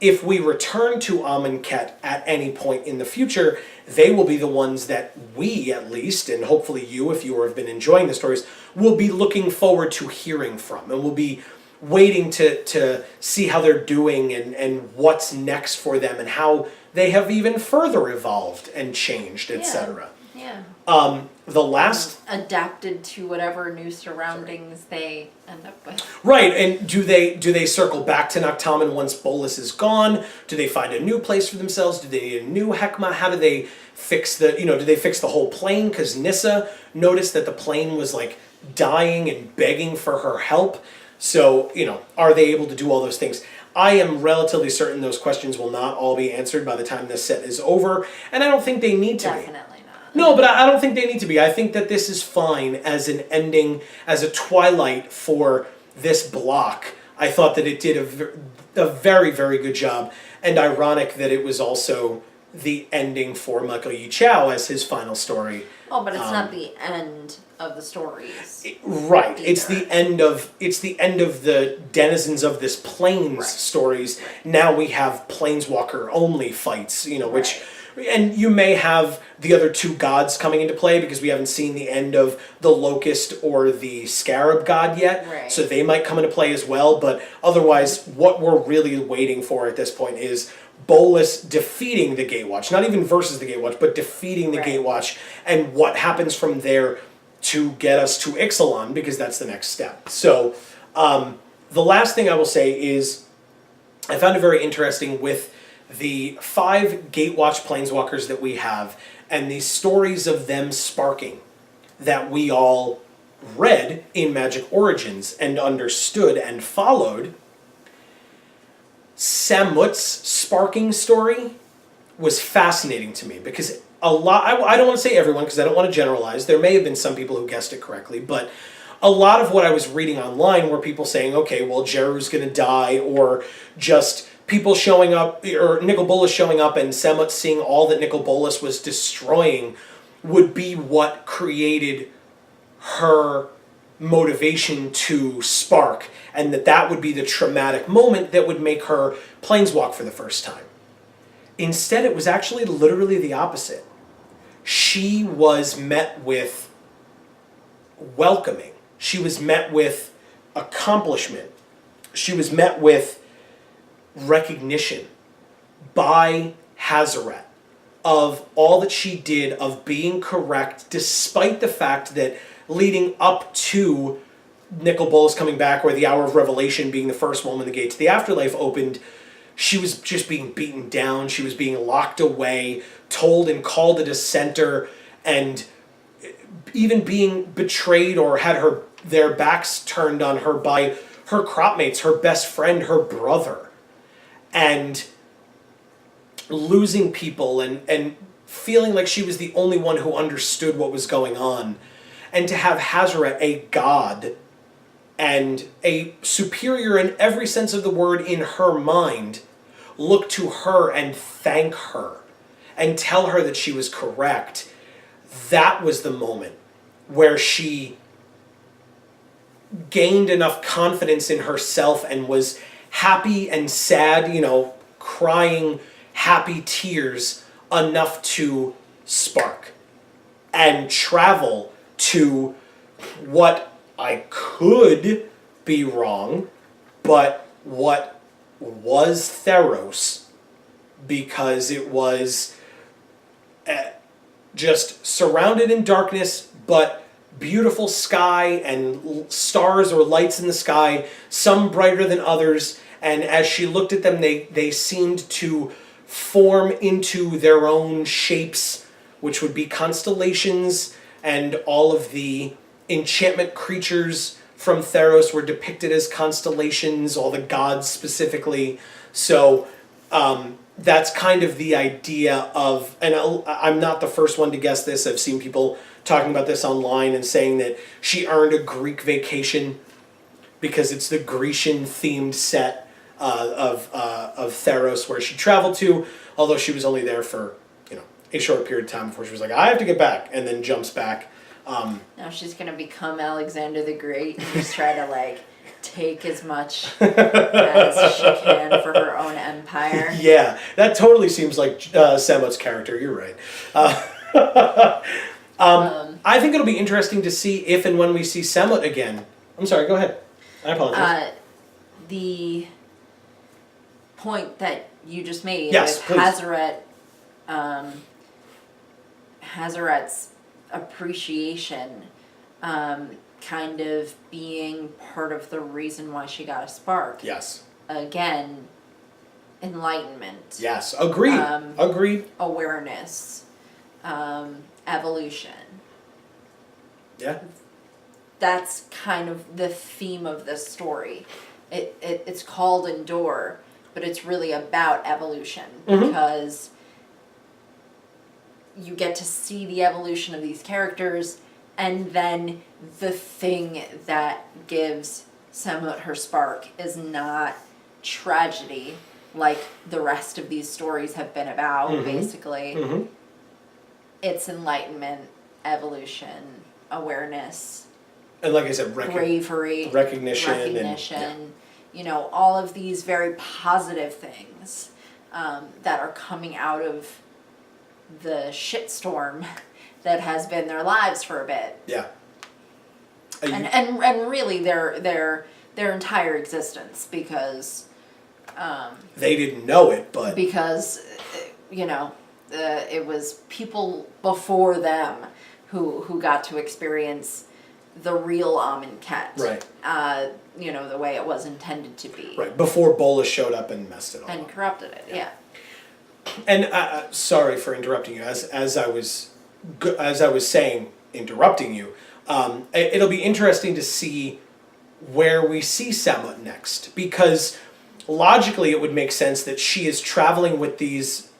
if we return to Amonkhet at any point in the future, they will be the ones that we, at least, and hopefully you, if you have been enjoying the stories, will be looking forward to hearing from, and will be waiting to see how they're doing and what's next for them and how they have even further evolved and changed, etc. Yeah. The last adapted to whatever new surroundings they end up with. right, and do they circle back to Noctamen once Bolas is gone? Do they find a new place for themselves? Do they need a new Heckma? How do they fix do they fix the whole plane? Because Nissa noticed that the plane was like dying and begging for her help. So, are they able to do all those things? I am relatively certain those questions will not all be answered by the time this set is over, and I don't think they need to be. Definitely not. No, but I don't think they need to be. I think that this is fine as an ending, as a twilight for this block. I thought that it did a very, very good job, and ironic that it was also the ending for Michael Yi Chao as his final story. Oh, but it's not the end of the stories. Right. Either. It's the end of the denizens of this plains stories. Now we have planeswalker only fights, which, and you may have the other two gods coming into play because we haven't seen the end of the locust or the scarab god yet. Right. So they might come into play as well, but otherwise what we're really waiting for at this point is Bolas defeating the Gatewatch, not even versus the Gatewatch, but defeating the Gatewatch, and what happens from there to get us to Ixalan, because that's the next step. So the last thing I will say is I found it very interesting with the 5 Gatewatch planeswalkers that we have and the stories of them sparking that we all read in Magic Origins and understood and followed. Samut's sparking story was fascinating to me because a lot, I don't want to say everyone because I don't want to generalize. There may have been some people who guessed it correctly, but a lot of what I was reading online were people saying, okay, well, Jeru's going to die, or just people showing up, or Nicol Bolas showing up and Samut seeing all that Nicol Bolas was destroying would be what created her motivation to spark, and that would be the traumatic moment that would make her planeswalk for the first time. Instead, it was actually literally the opposite. She was met with welcoming. She was met with accomplishment. She was met with recognition by Hazaret of all that she did, of being correct, despite the fact that leading up to Nicol Bolas coming back, or the Hour of Revelation being the first one when the gate to the afterlife opened, she was just being beaten down. She was being locked away, told and called a dissenter, and even being betrayed or had their backs turned on her by her crop-mates, her best friend, her brother. And losing people and feeling like she was the only one who understood what was going on. And to have Hazaret, a god, and a superior in every sense of the word in her mind, look to her and thank her and tell her that she was correct, that was the moment where she gained enough confidence in herself and was happy and sad, crying happy tears enough to spark and travel to what I could be wrong, but what was Theros, because it was just surrounded in darkness, but beautiful sky and stars or lights in the sky, some brighter than others, and as she looked at them, they seemed to form into their own shapes, which would be constellations, and all of the enchantment creatures from Theros were depicted as constellations, all the gods specifically. So that's kind of the idea of, and I'm not the first one to guess this, I've seen people talking about this online and saying that she earned a Greek vacation because it's the Grecian-themed set of Theros where she traveled to, although she was only there for a short period of time before she was like, I have to get back, and then jumps back. Now she's going to become Alexander the Great and just try to take as much as she can for her own empire. Yeah, that totally seems like Samut's character. You're right. I think it'll be interesting to see if and when we see Samut again. I'm sorry, go ahead. I apologize. The point that you just made yes, with please. Hazaret's appreciation kind of being part of the reason why she got a spark. Yes. Again, enlightenment. Yes, agreed. Agreed. Awareness. Evolution. Yeah. That's kind of the theme of this story. It's called Endure, but it's really about evolution, because you get to see the evolution of these characters, and then the thing that gives Samut her spark is not tragedy like the rest of these stories have been about, basically. It's enlightenment, evolution, awareness, and like I said, bravery, recognition, and all of these very positive things that are coming out of the shitstorm that has been their lives for a bit. Yeah. And really their entire existence, because they didn't know it, but because it was people before them who got to experience the real Amonkhet. Right. The way it was intended to be. Right. Before Bolas showed up and messed it all and up. Corrupted it. Yeah. And sorry for interrupting you. As I was saying, interrupting you. It'll be interesting to see where we see Samut next, because logically it would make sense that she is traveling with these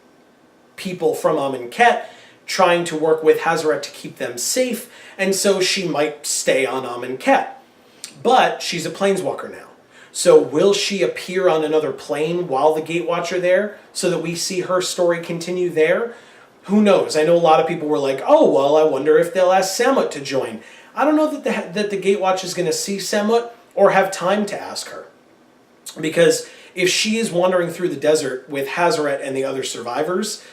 people from Amonkhet, trying to work with Hazaret to keep them safe, and so she might stay on Amonkhet. But she's a planeswalker now. So will she appear on another plane while the Gatewatch are there, so that we see her story continue there? Who knows? I know a lot of people were like, oh, well, I wonder if they'll ask Samut to join. I don't know that the Gatewatch is going to see Samut or have time to ask her. Because if she is wandering through the desert with Hazaret and the other survivors,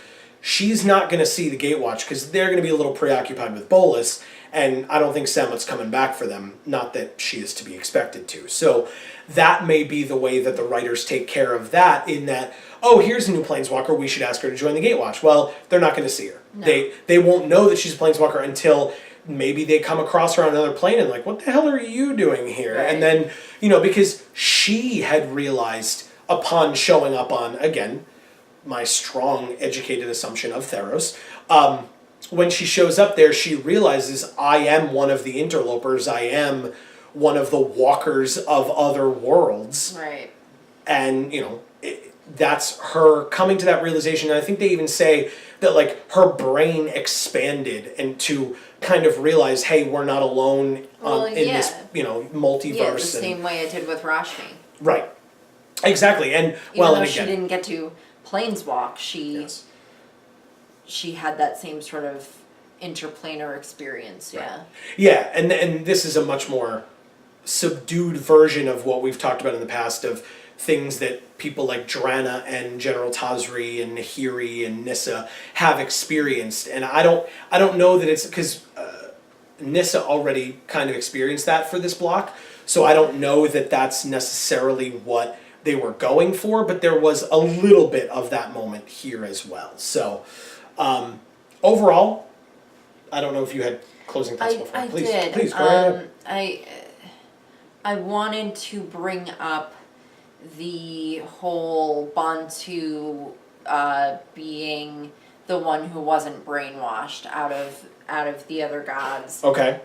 she's not going to see the Gatewatch because they're going to be a little preoccupied with Bolus, and I don't think Samut's coming back for them, not that she is to be expected to. So that may be the way that the writers take care of that, in that, oh, here's a new Planeswalker, we should ask her to join the Gatewatch. Well, they're not going to see her. No. They won't know that she's a Planeswalker until maybe they come across her on another plane and like, what the hell are you doing here? Right. And then, you know, because she had realized upon showing up on, again, my strong educated assumption of Theros, when she shows up there, she realizes, I am one of the interlopers, I am one of the walkers of other worlds. Right. And, you know, that's her coming to that realization. And I think they even say that, like, her brain expanded and to kind of realize, hey, we're not alone in this, you know, multiverse. Yeah, the same way it did with Rashmi. Right. Exactly. And, Even though and she again, didn't get to planeswalk, yes. she had that same sort of interplanar experience. Right. Yeah. Yeah, and this is a much more subdued version of what we've talked about in the past, of things that people like Drana and General Tazri and Nahiri and Nissa have experienced. And I don't know that it's because Nissa already kind of experienced that for this block, so I don't know that that's necessarily what they were going for, but there was a little bit of that moment here as well. So overall, I don't know if you had closing thoughts before. I Please, did. please go ahead. I wanted to bring up the whole Bantu being the one who wasn't brainwashed out of the other gods. Okay.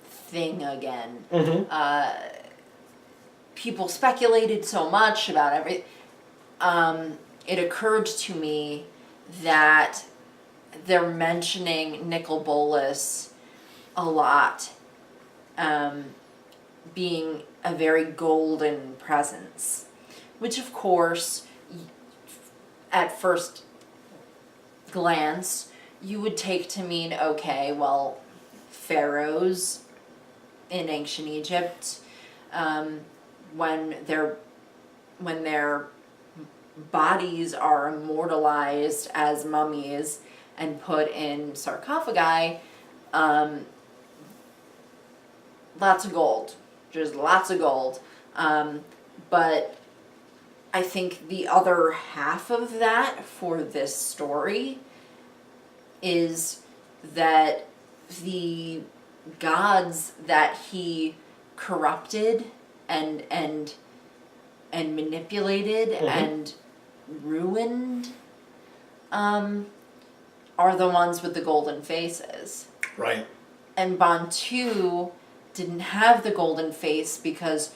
Thing again. Mm-hmm. People speculated so much about everything. It occurred to me that they're mentioning Nicol Bolas a lot, being a very golden presence, which of course, at first glance, you would take to mean, okay, well, pharaohs in ancient Egypt, when their bodies are immortalized as mummies and put in sarcophagi, lots of gold, just lots of gold. But I think the other half of that for this story is that the gods that he corrupted and manipulated and ruined are the ones with the golden faces. Right. And Bantu didn't have the golden face because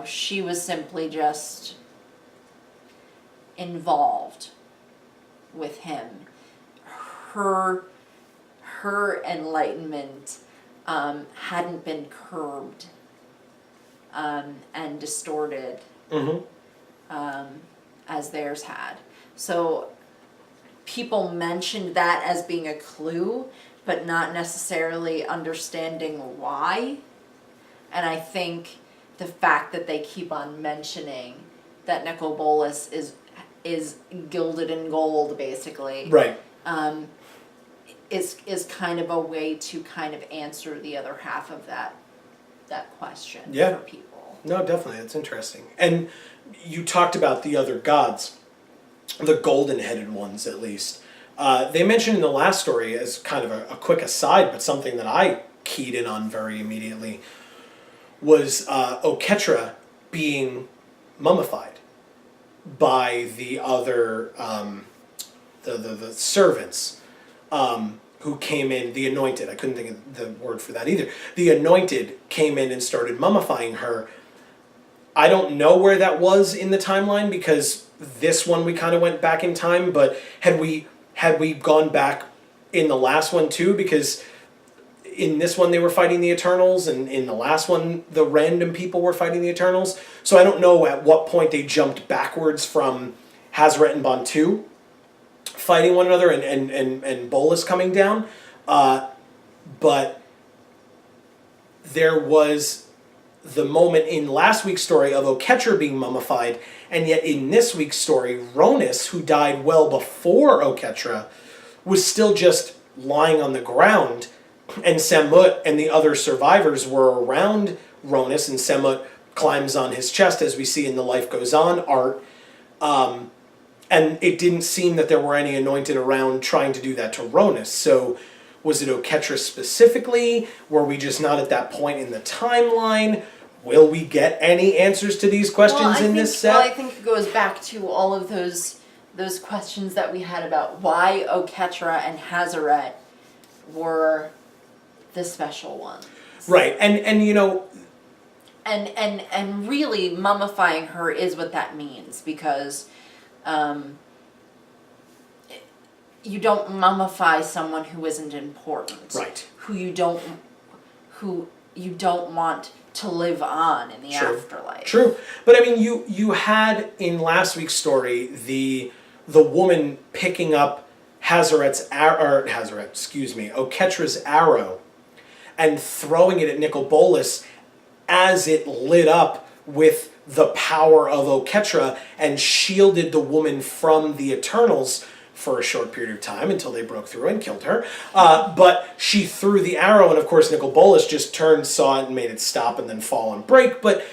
she was simply just involved with him. Her enlightenment hadn't been curbed and distorted as theirs had. So people mentioned that as being a clue, but not necessarily understanding why. And I think the fact that they keep on mentioning that Nicol Bolas is gilded in gold, basically, Right. is kind of a way to kind of answer the other half of that question Yeah. for people. No, definitely. That's interesting. And you talked about the other gods, the golden-headed ones, at least. They mentioned in the last story, as kind of a quick aside, but something that I keyed in on very immediately, was Oketra being mummified by the other, the servants who came in, the anointed. I couldn't think of the word for that either. The anointed came in and started mummifying her. I don't know where that was in the timeline, because this one we kind of went back in time, but had we gone back in the last one too? Because in this one they were fighting the Eternals, and in the last one the random people were fighting the Eternals. So I don't know at what point they jumped backwards from Hazaret and Bantu fighting one another and Bolas coming down. But there was the moment in last week's story of Oketra being mummified, and yet in this week's story, Ronus, who died well before Oketra, was still just lying on the ground, and Samut and the other survivors were around Ronus, and Samut climbs on his chest, as we see in the Life Goes On art. And it didn't seem that there were any anointed around trying to do that to Ronus. So was it Oketra specifically? Were we just not at that point in the timeline? Will we get any answers to these questions in this set? Well, I think it goes back to all of those questions that we had about why Oketra and Hazaret were the special ones. Right, and you know... And really mummifying her is what that means, because you don't mummify someone who isn't important. Right. Who you don't want to live on in the afterlife. True. But I mean, you had in last week's story the woman picking up Oketra's arrow and throwing it at Nicobolus as it lit up with the power of Oketra and shielded the woman from the Eternals for a short period of time until they broke through and killed her. But she threw the arrow, and of course Nicobolus just turned, saw it, and made it stop and then fall and break. But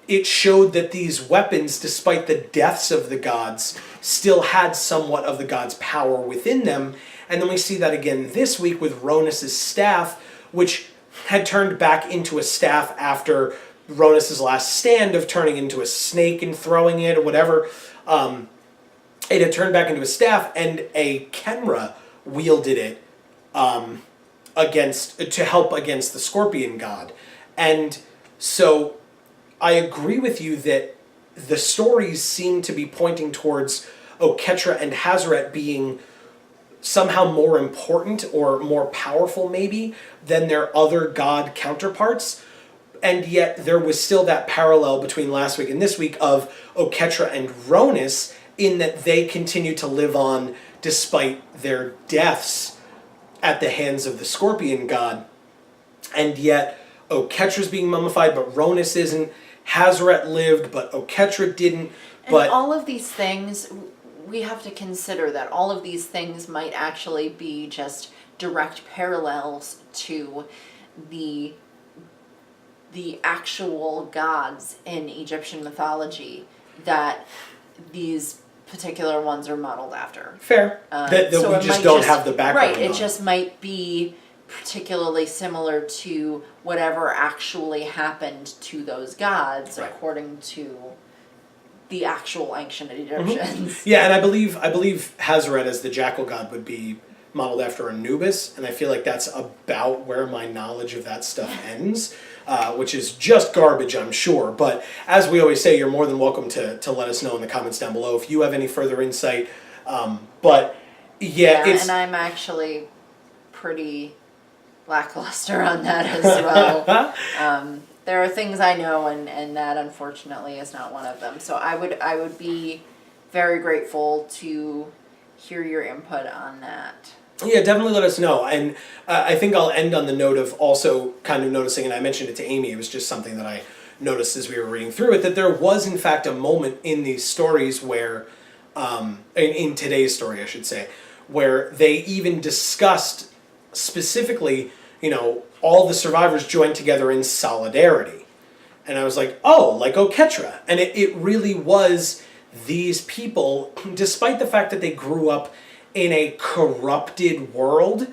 it showed that these weapons, despite the deaths of the gods, still had somewhat of the gods' power within them. And then we see that again this week with Ronus' staff, which had turned back into a staff after Ronus' last stand of turning into a snake and throwing it or whatever. It had turned back into a staff, and a Kenra wielded it to help against the scorpion god. And so I agree with you that the stories seem to be pointing towards Oketra and Hazaret being somehow more important or more powerful maybe than their other god counterparts. And yet there was still that parallel between last week and this week of Oketra and Ronus, in that they continue to live on despite their deaths at the hands of the scorpion god. And yet Oketra's being mummified, but Ronus isn't. Hazaret lived, but Oketra didn't. But and all of these things, we have to consider that all of these things might actually be just direct parallels to the actual gods in Egyptian mythology that these particular ones are modeled after. Fair. That so we just don't have the background Right, it on. just might be particularly similar to whatever actually happened to those gods, Right. according to the actual ancient Egyptians. Mm-hmm. Yeah, and I believe Hazaret as the jackal god would be modeled after Anubis, and I feel like that's about where my knowledge of that stuff ends, which is just garbage, I'm sure. But as we always say, you're more than welcome to let us know in the comments down below if you have any further insight. But yeah, it's... And I'm actually pretty lackluster on that as well. There are things I know, and that unfortunately is not one of them. So I would be very grateful to hear your input on that. Yeah, definitely let us know. And I think I'll end on the note of also kind of noticing, and I mentioned it to Amy, it was just something that I noticed as we were reading through it, that there was in fact a moment in these stories where, in today's story I should say, where they even discussed specifically, all the survivors joined together in solidarity. And I was like, oh, like Oketra. And it really was these people, despite the fact that they grew up in a corrupted world,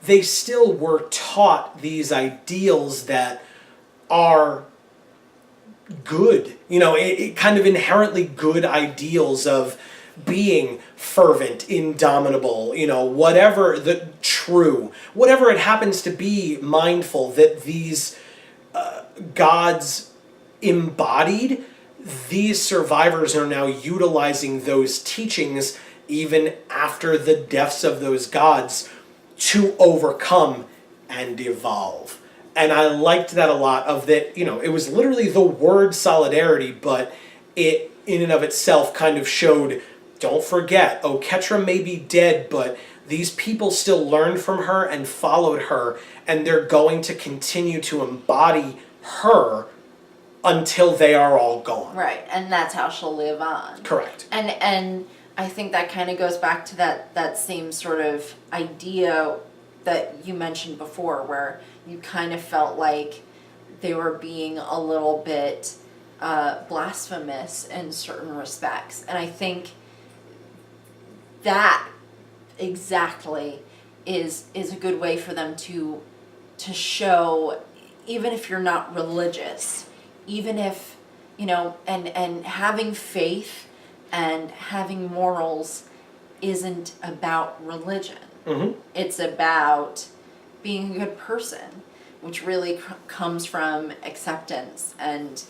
they still were taught these ideals that are good. It kind of inherently good ideals of being fervent, indomitable, whatever whatever it happens to be, mindful that these gods embodied. These survivors are now utilizing those teachings even after the deaths of those gods to overcome and evolve. And I liked that a lot, of that, it was literally the word solidarity, but it in and of itself kind of showed, don't forget, Oketra may be dead, but these people still learned from her and followed her, and they're going to continue to embody her until they are all gone. Right, and that's how she'll live on. Correct. And I think that kind of goes back to that same sort of idea that you mentioned before, where you kind of felt like they were being a little bit blasphemous in certain respects. And I think that exactly is a good way for them to show, even if you're not religious, even if, you know, and having faith and having morals isn't about religion. Mm-hmm. It's about being a good person, which really comes from acceptance and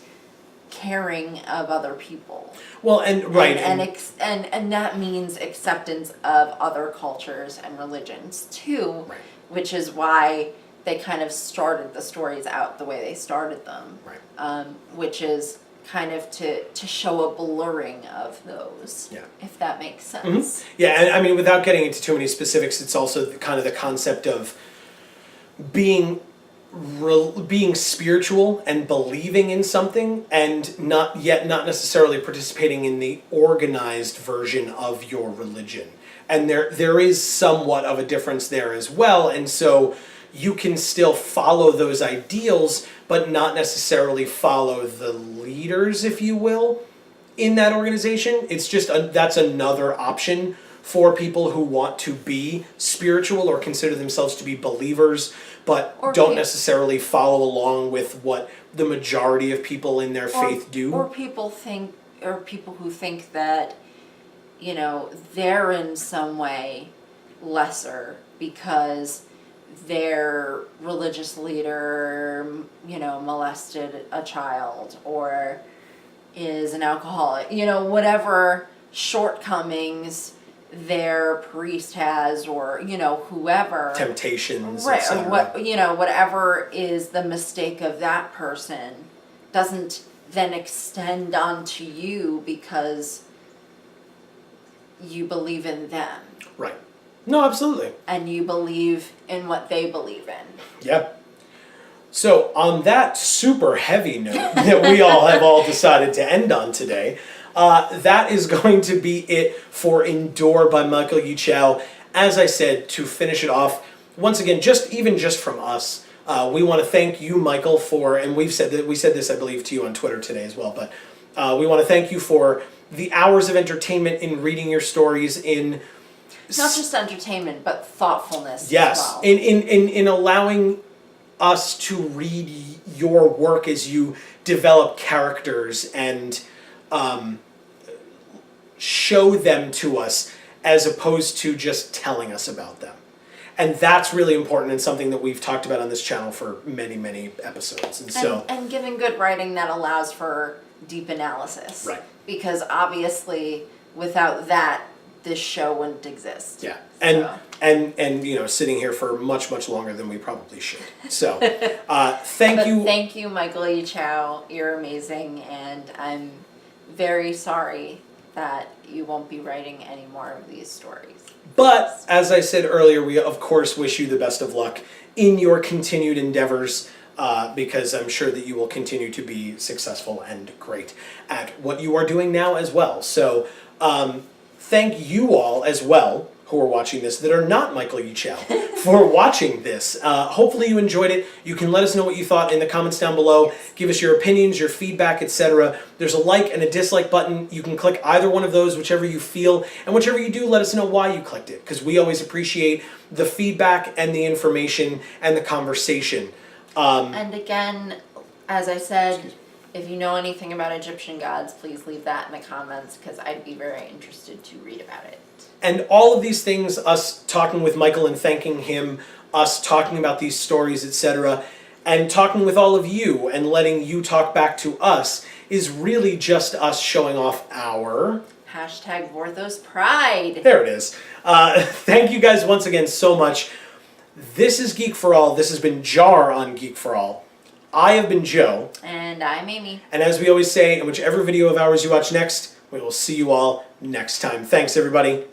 caring of other people. Well, and right, and that means acceptance of other cultures and religions too, right. which is why they kind of started the stories out the way they started them, right. Which is kind of to show a blurring of those, yeah. if that makes sense. Mm-hmm. Yeah, and I mean, without getting into too many specifics, it's also kind of the concept of being spiritual and believing in something, and not necessarily participating in the organized version of your religion. And there is somewhat of a difference there as well, and so you can still follow those ideals, but not necessarily follow the leaders, if you will, in that organization. It's just that's another option for people who want to be spiritual or consider themselves to be believers, but don't necessarily follow along with what the majority of people in their faith do. Or people who think that, you know, they're in some way lesser because their religious leader, you know, molested a child or is an alcoholic, you know, whatever shortcomings their priest has, or, you know, whoever. Temptations, right, etc. or what, you know, whatever is the mistake of that person doesn't then extend onto you because you believe in them. Right. No, absolutely. And you believe in what they believe in. Yep. So on that super heavy note that we all have all decided to end on today, that is going to be it for Endure by Michael Yuchao. As I said, to finish it off, once again, just from us, we want to thank you, Michael, for, and we said this, I believe, to you on Twitter today as well, but we want to thank you for the hours of entertainment in reading your stories, in not just entertainment, but thoughtfulness. Yes, as well. in allowing us to read your work as you develop characters and show them to us, as opposed to just telling us about them. And that's really important, and something that we've talked about on this channel for many, many episodes. And giving good writing that allows for deep analysis. Right. Because obviously, without that, this show wouldn't exist. Yeah. And you know, sitting here for much, much longer than we probably should. So, thank you. Thank you, Michael Yuchao. You're amazing, and I'm very sorry that you won't be writing any more of these stories. But, as I said earlier, we of course wish you the best of luck in your continued endeavors, because I'm sure that you will continue to be successful and great at what you are doing now as well. So, thank you all as well who are watching this that are not Michael Yuchao for watching this. Hopefully you enjoyed it. You can let us know what you thought in the comments down below. Give us your opinions, your feedback, etc. There's a like and a dislike button. You can click either one of those, whichever you feel. And whichever you do, let us know why you clicked it, because we always appreciate the feedback and the information and the conversation. And again, as I said, if you know anything about Egyptian gods, please leave that in the comments, because I'd be very interested to read about it. And all of these things, us talking with Michael and thanking him, us talking about these stories, etc., and talking with all of you and letting you talk back to us, is really just us showing off our... Hashtag Vorthos Pride. There it is. Thank you guys once again so much. This is Geek for All. This has been JaAR on Geek for All. I have been Joe. And I'm Amy. And as we always say, in whichever video of ours you watch next, we will see you all next time. Thanks, everybody.